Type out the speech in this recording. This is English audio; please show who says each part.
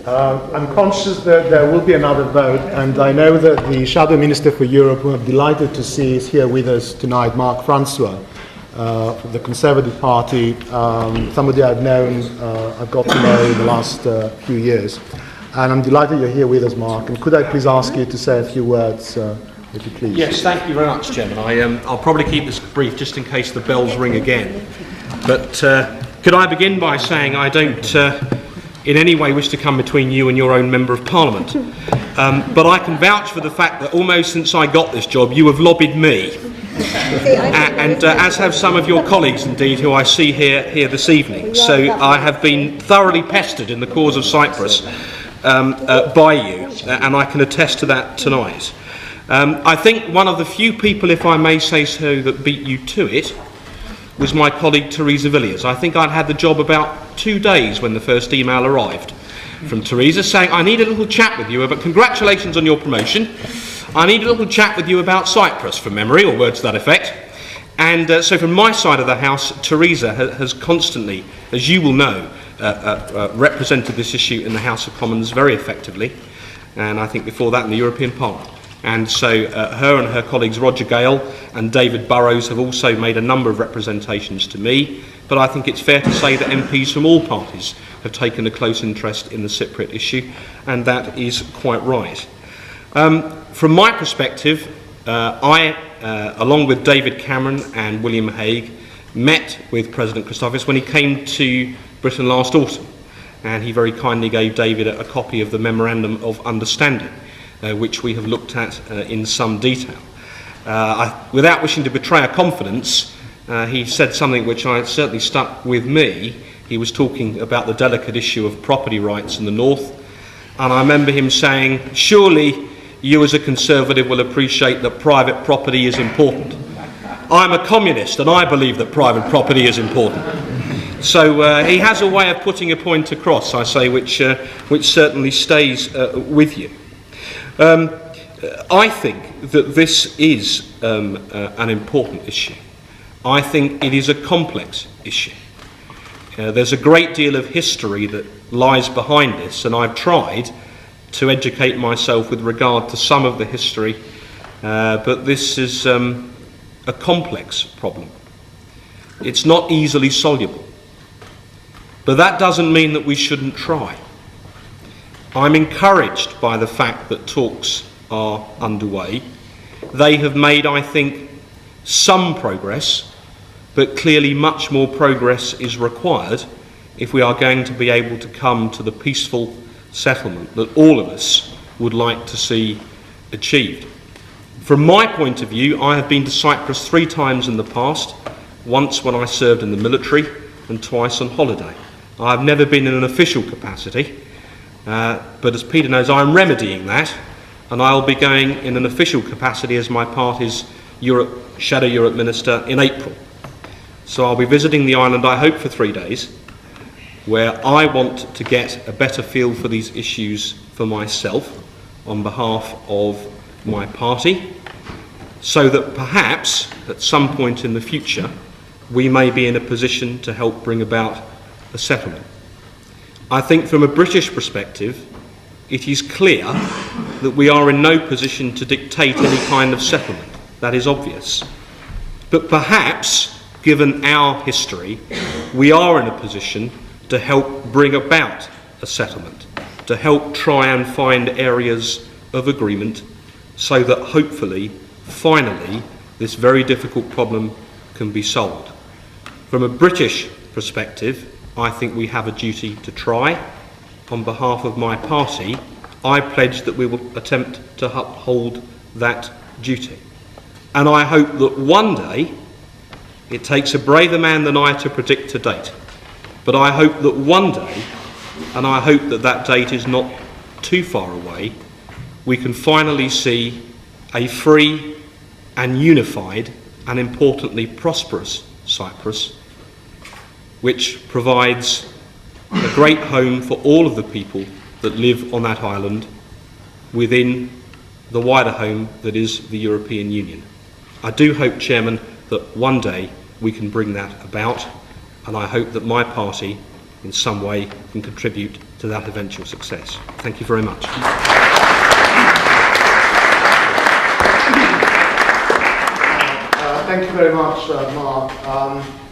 Speaker 1: I'm conscious that there will be another vote, and I know that the Shadow Minister for Europe, who I'm delighted to see is here with us tonight, Mark Francois, from the Conservative Party, somebody I've known, I've got to know in the last few years. And I'm delighted you're here with us, Mark. And could I please ask you to say a few words, if you please?
Speaker 2: Yes, thank you very much, Chairman. I'll probably keep this brief just in case the bells ring again. But could I begin by saying I don't in any way wish to come between you and your own Member of Parliament. But I can vouch for the fact that almost since I got this job, you have lobbied me. And as have some of your colleagues, indeed, who I see here this evening. So I have been thoroughly pestered in the cause of Cyprus by you, and I can attest to that tonight. I think one of the few people, if I may say so, that beat you to it was my colleague Teresa Villiers. I think I'd had the job about 2 days when the first email arrived from Teresa saying, I need a little chat with you about, congratulations on your promotion, I need a little chat with you about Cyprus, from memory, or words to that effect. And so from my side of the House, Teresa has constantly, as you will know, represented this issue in the House of Commons very effectively, and I think before that in the European Parliament. And so her and her colleagues Roger Gale and David Burrows have also made a number of representations to me, but I think it's fair to say that MPs from all parties have taken a close interest in the Cypriot issue, and that is quite right. From my perspective, I, along with David Cameron and William Hague, met with President Christophis when he came to Britain last autumn, and he very kindly gave David a copy of the Memorandum of Understanding, which we have looked at in some detail. Without wishing to betray a confidence, he said something which certainly stuck with me. He was talking about the delicate issue of property rights in the north, and I remember him saying, surely you as a Conservative will appreciate that private property is important. I'm a communist and I believe that private property is important. So he has a way of putting a point across, I say, which certainly stays with you. I think that this is an important issue. I think it is a complex issue. There's a great deal of history that lies behind this, and I've tried to educate myself with regard to some of the history, but this is a complex problem. It's not easily soluble, but that doesn't mean that we shouldn't try. I'm encouraged by the fact that talks are underway. They have made, I think, some progress, but clearly much more progress is required if we are going to be able to come to the peaceful settlement that all of us would like to see achieved. From my point of view, I have been to Cyprus 3 times in the past, once when I served in the military and twice on holiday. I have never been in an official capacity, but as Peter knows, I am remedying that, and I will be going in an official capacity as my party's Shadow Europe Minister in April. So I'll be visiting the island, I hope, for 3 days, where I want to get a better feel for these issues for myself on behalf of my party, so that perhaps at some point in the future we may be in a position to help bring about a settlement. I think from a British perspective it is clear that we are in no position to dictate any kind of settlement. That is obvious. But perhaps, given our history, we are in a position to help bring about a settlement, to help try and find areas of agreement so that hopefully, finally, this very difficult problem can be solved. From a British perspective, I think we have a duty to try. On behalf of my party, I pledge that we will attempt to uphold that duty. And I hope that one day, it takes a braver man than I to predict a date, but I hope that one day, and I hope that that date is not too far away, we can finally see a free and unified and importantly prosperous Cyprus, which provides a great home for all of the people that live on that island within the wider home that is the European Union. I do hope, Chairman, that one day we can bring that about, and I hope that my party in some way can contribute to that eventual success. Thank you very much.
Speaker 1: Thank you very much, Mark.